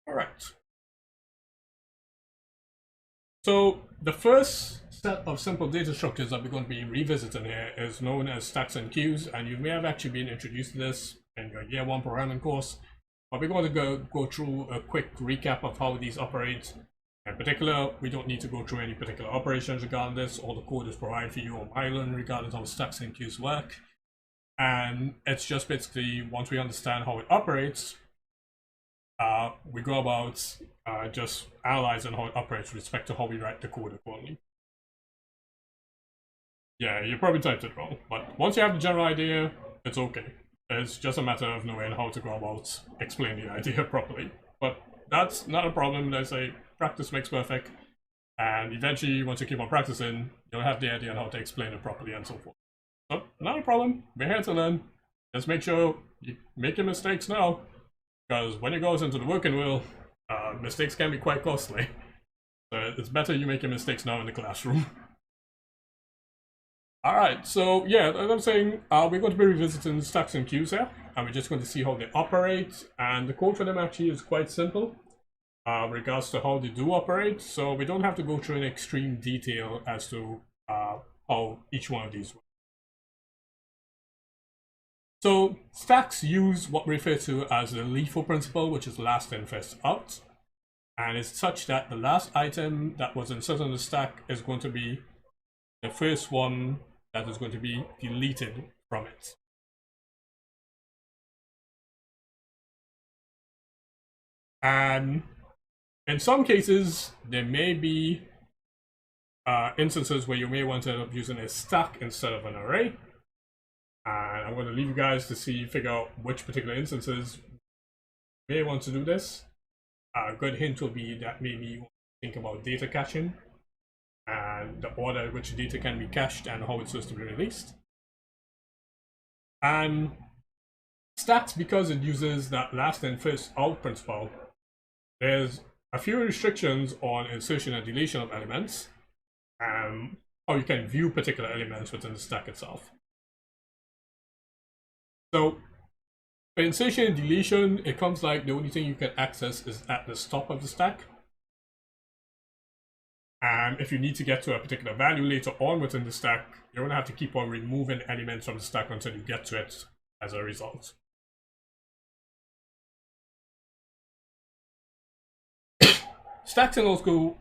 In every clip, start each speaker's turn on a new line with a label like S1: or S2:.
S1: All right. So the first set of simple data structures that we're going to be revisiting here is known as stacks and queues, and you may have actually been introduced to this in your year one programming course. But we're going to go through a quick recap of how these operate. In particular, we don't need to go through any particular operations regarding this. All the code is provided for you on Mylan regarding how stacks and queues work. And it's just basically, once we understand how it operates, we go about just analyzing how it operates with respect to how we write the code accordingly. Yeah, you probably typed it wrong, but once you have the general idea, it's okay. It's just a matter of knowing how to go about explaining the idea properly. But that's not a problem. They say practice makes perfect, and eventually, once you keep on practicing, you'll have the idea on how to explain it properly and so forth. So, not a problem. We're here to learn. Just make sure you make your mistakes now, because when it goes into the working world, mistakes can be quite costly. So it's better you make your mistakes now in the classroom. Alright, so yeah, as I'm saying, we're going to be revisiting stacks and queues here, and we're just going to see how they operate, and the code for them actually is quite simple regards to how they do operate, so we don't have to go through in extreme detail as to how each one of these works. So stacks use what we refer to as the LIFO principle, which is last in, first out, and it's such that the last item that was inserted on the stack is going to be the first one that is going to be deleted from it. And in some cases, there may be instances where you may want to end up using a stack instead of an array. And I'm going to leave you guys to figure out which particular instances you may want to do this. A good hint will be that maybe you want to think about data caching and the order in which data can be cached and how it's supposed to be released. And stacks, because it uses that last in first out principle, there's a few restrictions on insertion and deletion of elements, and how you can view particular elements within the stack itself. So for insertion and deletion, it comes like the only thing you can access is at the top of the stack. And if you need to get to a particular value later on within the stack, you're going to have to keep on removing elements from the stack until you get to it as a result. Stacks can also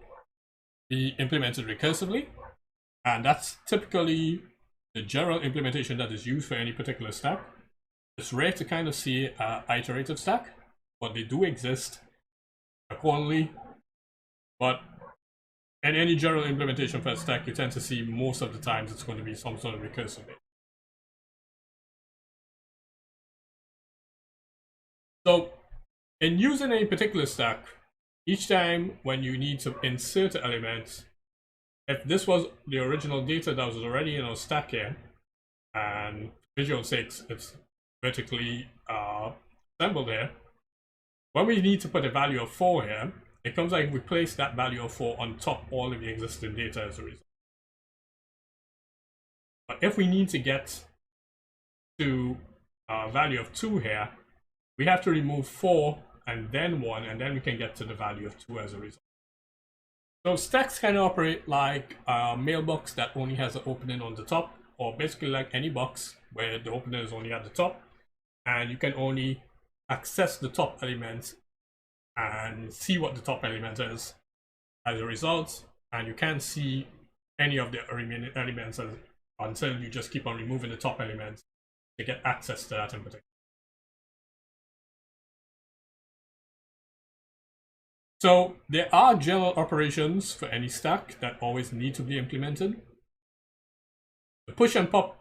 S1: be implemented recursively, and that's typically the general implementation that is used for any particular stack. It's rare to kind of see an iterative stack, but they do exist accordingly. But in any general implementation for a stack, you tend to see most of the times it's going to be some sort of recursive. So in using a particular stack, each time when you need to insert an element, if this was the original data that was already in our stack here, and visual sakes, it's vertically assembled here, when we need to put a value of 4 here, it comes like we place that value of 4 on top all of the existing data as a result. But if we need to get to a value of 2 here, we have to remove 4 and then 1, and then we can get to the value of 2 as a result. So stacks can operate like a mailbox that only has an opening on the top, or basically like any box where the opening is only at the top, and you can only access the top element and see what the top element is as a result, and you can't see any of the remaining elements until you just keep on removing the top element to get access to that in particular. So there are general operations for any stack that always need to be implemented. The push and pop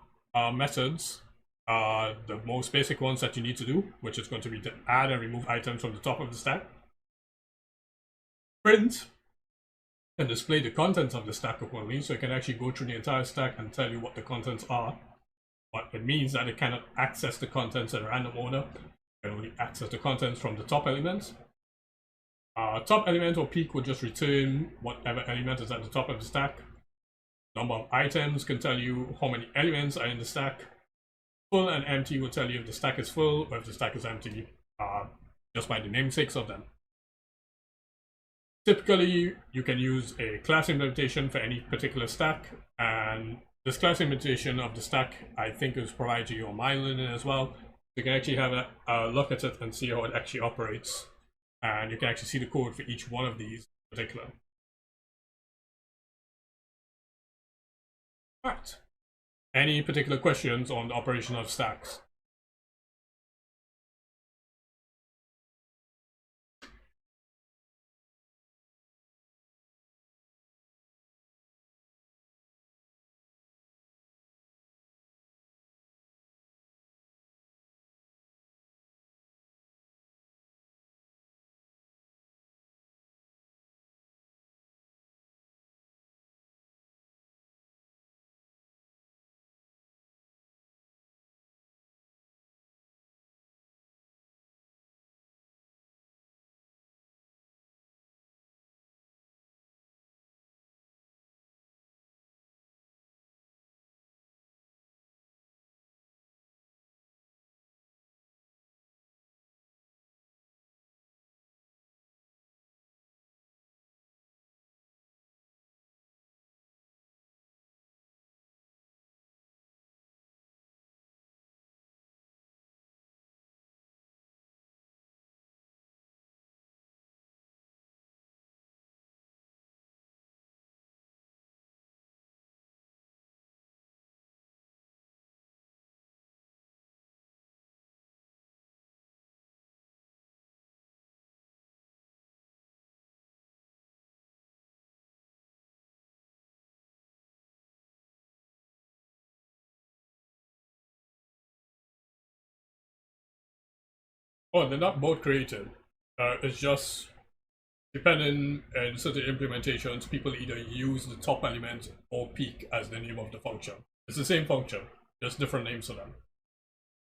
S1: methods are the most basic ones that you need to do, which is going to be to add and remove items from the top of the stack. Print can display the contents of the stack accordingly, so it can actually go through the entire stack and tell you what the contents are. But it means that it cannot access the contents in random order. It can only access the contents from the top elements. Top element or peak will just return whatever element is at the top of the stack. Number of items can tell you how many elements are in the stack. Full and empty will tell you if the stack is full or if the stack is empty, just by the namesakes of them. Typically, you can use a class implementation for any particular stack, and this class implementation of the stack, I think, is provided to you on MyLinen as well. You can actually have a look at it and see how it actually operates, and you can actually see the code for each one of these in particular. All right. Any particular questions on the operation of stacks? Oh, they're not both created. It's just depending on certain implementations, people either use the top element or peak as the name of the function. It's the same function, just different names for them.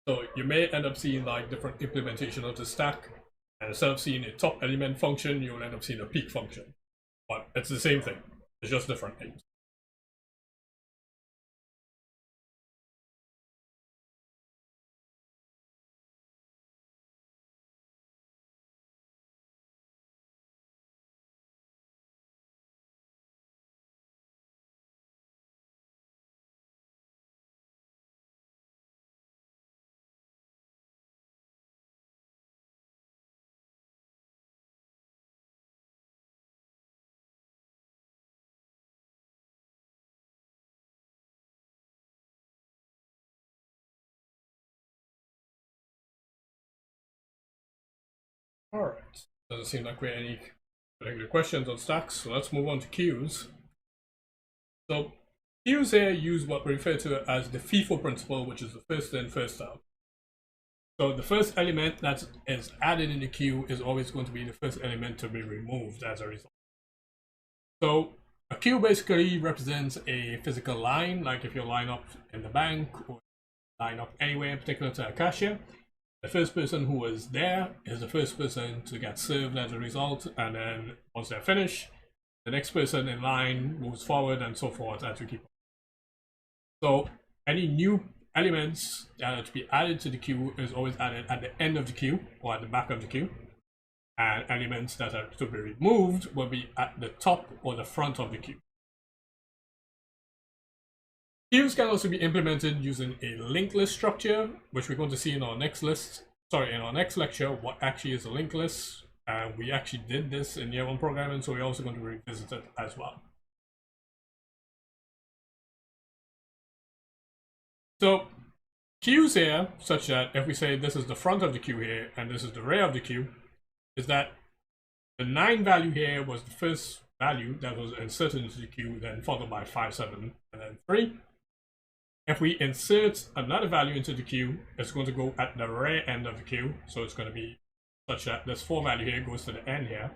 S1: So you may end up seeing like different implementation of the stack, and instead of seeing a top element function, you'll end up seeing a peak function. But it's the same thing. It's just different names. Alright. Doesn't seem like we have any particular questions on stacks, so let's move on to queues. So queues here use what we refer to as the FIFO principle, which is the first in, first out. So the first element that is added in the queue is always going to be the first element to be removed as a result. So a queue basically represents a physical line, like if you line up in the bank or line up anywhere in particular to a cashier. The first person who is there is the first person to get served as a result, and then once they're finished, the next person in line moves forward and so forth as we keep on. So any new elements that are to be added to the queue is always added at the end of the queue or at the back of the queue, and elements that are to be removed will be at the top or the front of the queue. Queues can also be implemented using a linked list structure, which we're going to see in our next lecture, what actually is a linked list. We actually did this in year one programming, so we're also going to revisit it as well. So queues here, such that if we say this is the front of the queue here and this is the rear of the queue, is that the 9 value here was the first value that was inserted into the queue, then followed by 5, 7, and then 3. If we insert another value into the queue, it's going to go at the rear end of the queue, so it's going to be such that this 4 value here goes to the end here.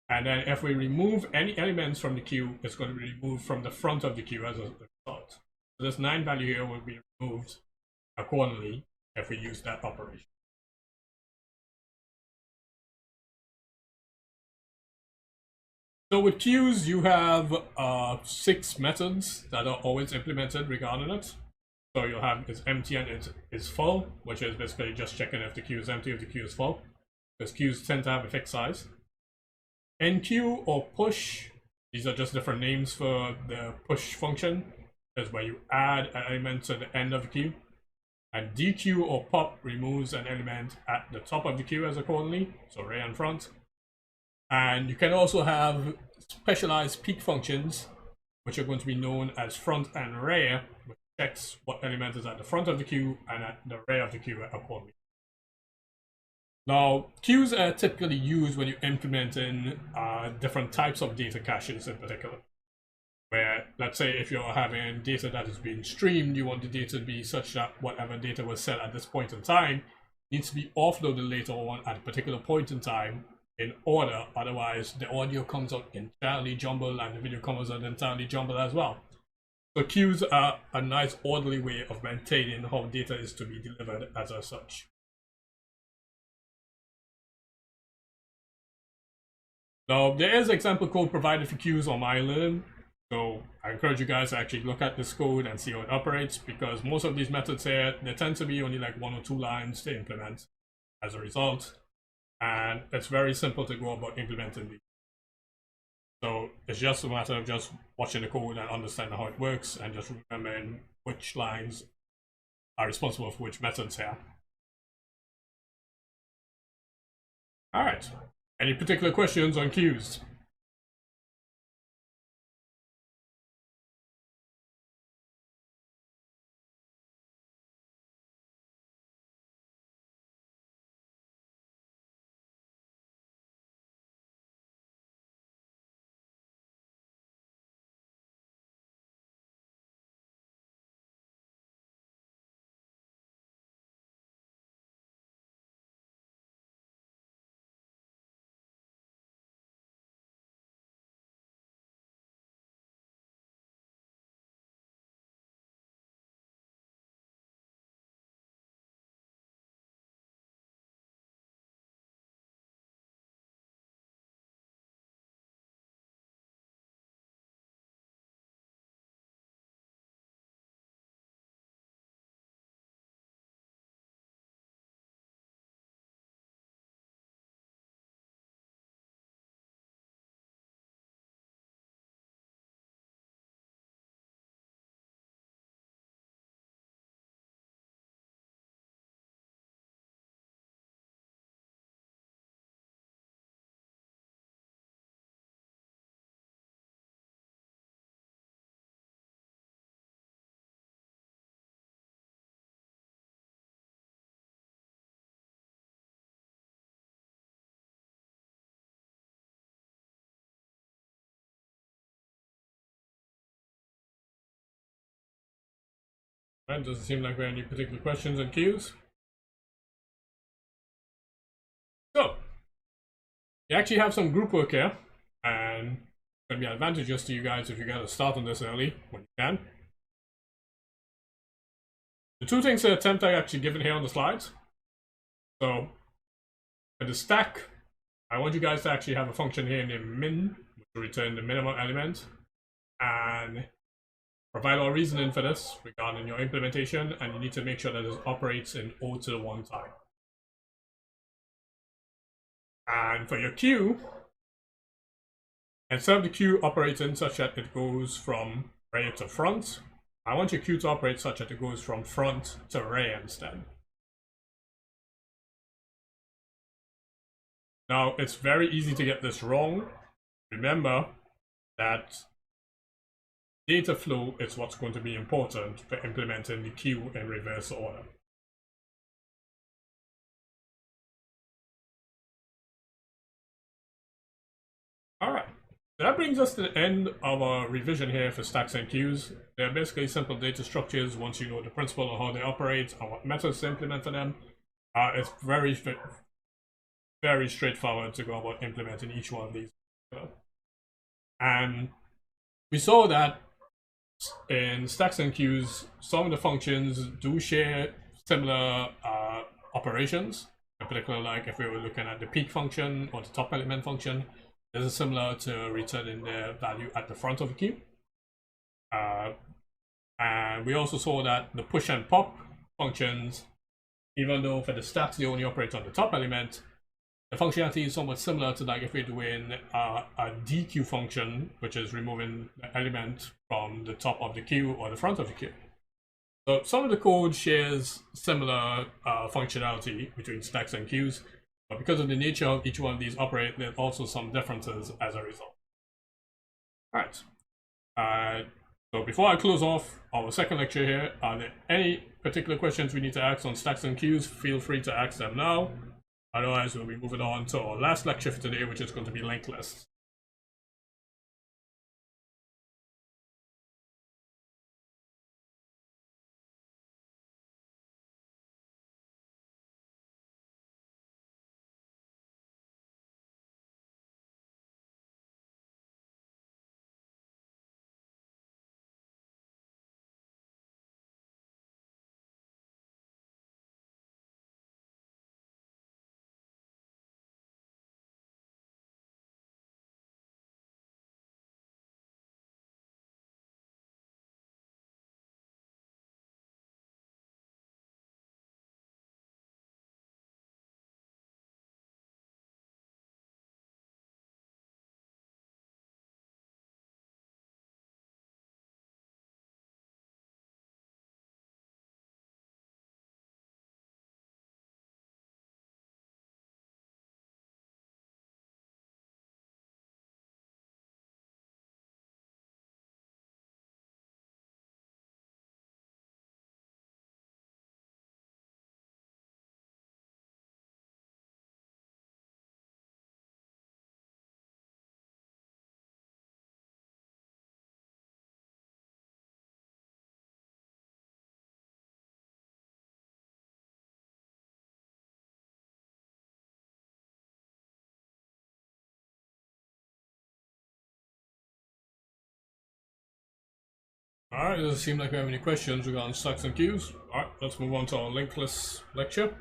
S1: And then if we remove any elements from the queue, it's going to be removed from the front of the queue as a result. So this 9 value here will be removed accordingly if we use that operation. So with queues, you have 6 methods that are always implemented regarding it. So you'll have is empty and it is full, which is basically just checking if the queue is empty, if the queue is full, because queues tend to have a fixed size. enqueue or push, these are just different names for the push function. That's where you add an element to the end of the queue. And dequeue or pop removes an element at the top of the queue as accordingly, so rear and front. And you can also have specialized peek functions, which are going to be known as front and rear, which checks what element is at the front of the queue and at the rear of the queue accordingly. Now, queues are typically used when you're implementing different types of data caches in particular. Where, let's say, if you're having data that is being streamed, you want the data to be such that whatever data was set at this point in time needs to be offloaded later on at a particular point in time in order. Otherwise, the audio comes out entirely jumbled and the video comes out entirely jumbled as well. So queues are a nice orderly way of maintaining how data is to be delivered as such. Now, there is example code provided for queues on MyLearn. So I encourage you guys to actually look at this code and see how it operates, because most of these methods here, they tend to be only like 1 or 2 lines to implement as a result. And it's very simple to go about implementing these. So it's just a matter of just watching the code and understanding how it works and just remembering which lines are responsible for which methods here. All right. Any particular questions on queues? Right, doesn't seem like we have any particular questions on queues. So, you actually have some group work here, and it's going to be advantageous to you guys if you get a start on this early when you can. The 2 things to attempt are actually given here on the slides. So, for the stack, I want you guys to actually have a function here named min, which will return the minimum element, and provide all reasoning for this regarding your implementation, and you need to make sure that it operates in O to the 1 time. And for your queue, instead of the queue operating such that it goes from rear to front, I want your queue to operate such that it goes from front to rear instead. Now, it's very easy to get this wrong. Remember that data flow is what's going to be important for implementing the queue in reverse order. All right, so that brings us to the end of our revision here for stacks and queues. They're basically simple data structures once you know the principle of how they operate and what methods to implement for them. It's very straightforward to go about implementing each one of these. And we saw that in stacks and queues, some of the functions do share similar operations. In particular, like if we were looking at the peek function or the top element function, this is similar to returning the value at the front of the queue. And we also saw that the push and pop functions, even though for the stacks they only operate on the top element, The functionality is somewhat similar to like if we're doing a dequeue function, which is removing the element from the top of the queue or the front of the queue. So some of the code shares similar functionality between stacks and queues, but because of the nature of each one of these operate, there's also some differences as a result. All right. So before I close off our second lecture here, are there any particular questions we need to ask on stacks and queues? Feel free to ask them now. Otherwise, we'll be moving on to our last lecture for today, which is going to be linked lists. All right, does it seem like we have any questions regarding stacks and queues? All right, let's move on to our linked list lecture.